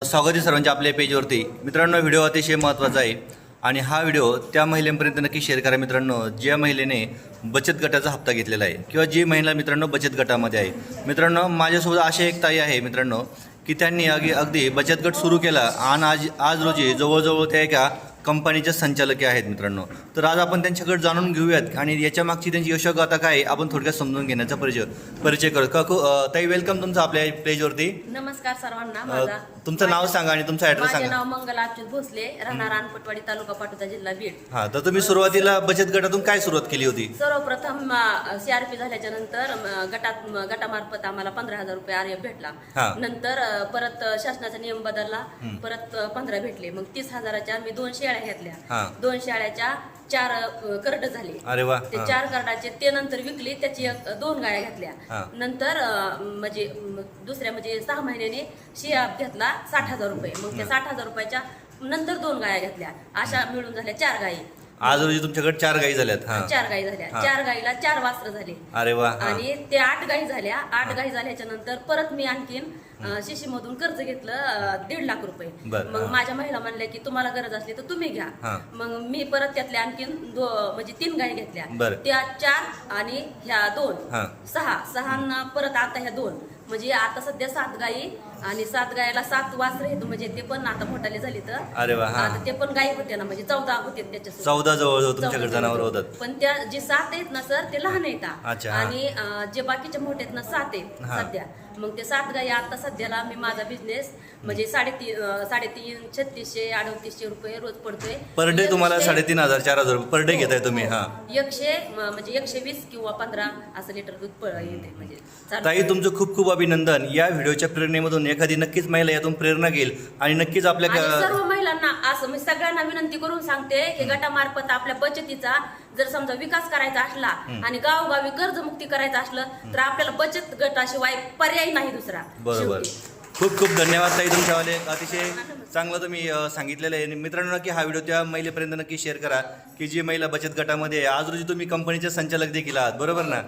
स्वागत आहे सर्वांच्या आपल्या पेजवरती. मित्रांनो, व्हिडिओ अतिशय महत्त्वाचा आहे आणि हा व्हिडिओ त्या महिलांपर्यंत नक्की शेअर करा. मित्रांनो, ज्या महिलेने बचत गटाचा हप्ता घेतलेला आहे किंवा जी महिला मित्रांनो बचत गटामध्ये आहे. मित्रांनो, माझ्यासोबत अशी एक ताई आहे मित्रांनो की त्यांनी अगदी बचत गट सुरू केला आणि आज रोजी जवळजवळ त्या एका कंपनीचे संचालक आहेत मित्रांनो. तर आज आपण त्यांच्याकडे जाणून घेऊयात आणि याच्या मागची त्यांची यशोगाथा काय आपण थोडक्यात समजून घेण्याचा परिचय करू. काकू ताई, वेलकम तुमचं आपल्या पेजवरती. नमस्कार सर्वांना. तुमचं नाव सांगा आणि तुमचा ॲड्रेस सांगा. माझे नाव मंगला अच्युत भोसले, राहणार अनपटवाडी, तालुका पाटोदा, जिल्हा बीड. हा, तर तुम्ही सुरुवातीला बचत गटातून काय सुरुवात केली होती? सर्वप्रथम CRP झाल्याच्या नंतर गटामार्फत आम्हाला 15,000 रुपये आर्य भेटला. नंतर परत शासनाचा नियम बदलला, परत 15 भेटले. मग 30,000च्या मी 2 शेळ्या घेतल्या. 2 शेळ्याच्या 4 करड झाले. अरे वा. ते 4 करडाचे ते नंतर विकली, त्याची 2 गाया घेतल्या. नंतर म्हणजे दुसऱ्या म्हणजे 6 महिन्याने शियाब घेतला 60,000 रुपये. मग त्या 60,000 रुपयाच्या नंतर 2 गाया घेतल्या. अशा मिळून झाल्या 4 गायी. आज रोजी तुमच्याकडे 4 गायी झाल्यात? 4 गायी झाल्या. 4 गायीला 4 वासरं झाले. अरे वा. आणि ते 8 गायी झाल्या. 8 गायी झाल्याच्या नंतर परत मी आणखीन शिशीमधून कर्ज घेतलं 1.5 लाख रुपये. मग माझ्या महिला म्हणल्या की तुम्हाला गरज असली तर तुम्ही घ्या. मग मी परत त्यातल्या आणखीन म्हणजे 3 गायी घेतल्या. त्या 4 आणि ह्या 2 6 परत आता ह्या 2 म्हणजे आता सध्या 7 गायी आणि 7 गायला 7 वासरं आहेत. म्हणजे ते पण आता मोठाले झाले तर. अरे वा. आता ते पण गायी होते ना, म्हणजे 14 होते त्याच्यासोबत. 14 जवळ तुमच्याकडे जनावर होतात. पण त्या जे 7 आहेत ना सर, ते लहान आहेत. आणि जे बाकीचे मोठे आहेत ना 7 आहेत सध्या. मग ते 7 गायी आता सध्याला मी माझा बिझनेस म्हणजे 3.5 3600 रुपये रोज पडतोय. पर डे तुम्हाला 3,500 4,000 रुपये पर डे घेताय तुम्ही? 100 म्हणजे 120 किंवा 15 असं लिटर दूध येते. म्हणजे ताई, तुमचं खूप खूप अभिनंदन. या व्हिडिओच्या प्रेरणेमधून एखादी नक्कीच महिला यातून प्रेरणा घेईल आणि नक्कीच आपल्या सर्व महिलांना असं मी सगळ्यांना विनंती करून सांगते की गटामार्फत आपल्या बचतीचा जर समजा विकास करायचा असला आणि गावोगावी कर्जमुक्ती करायचं असलं तर आपल्याला बचत गटाशिवाय पर्याय नाही दुसरा. बरोबर. खूप खूप धन्यवाद ताई तुमच्यावाले. अतिशय चांगलं तुम्ही सांगितलेलं आहे. मित्रांनो, नक्की हा व्हिडिओ त्या महिलेपर्यंत नक्की शेअर करा की जी महिला बचत गटामध्ये. आज रोजी तुम्ही कंपनीचे संचालक देखील आहात, बरोबर ना?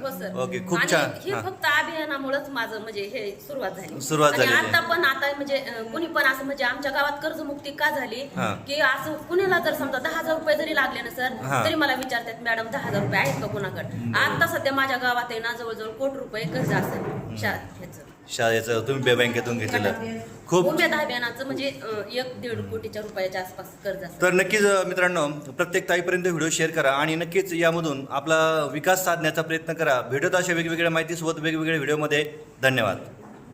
ओके, खूप छान. हे फक्त अभियानामुळेच माझं म्हणजे हे सुरुवात झाली. आता पण आता म्हणजे कुणी पण असं म्हणजे आमच्या गावात कर्जमुक्ती का झाली की असं कुणाला जर समजा 10,000 रुपये जरी लागले ना सर, तरी मला विचारतात मॅडम 10,000 रुपये आहेत का कोणाकडे. आता सध्या माझ्या गावात आहे ना जवळजवळ 1 कोटी रुपये कर्ज असेल शाळेचं तुम्ही बँकेतून घेतलेलं. खूप उमेद अभियानाचं म्हणजे 1-1.5 कोटीच्या रुपयाच्या आसपास कर्ज असेल. तर नक्कीच मित्रांनो, प्रत्येक ताईपर्यंत व्हिडिओ शेअर करा आणि नक्कीच यामधून आपला विकास साधण्याचा प्रयत्न करा. भेटत अशा वेगवेगळ्या माहितीसोबत वेगवेगळ्या व्हिडिओमध्ये. धन्यवाद.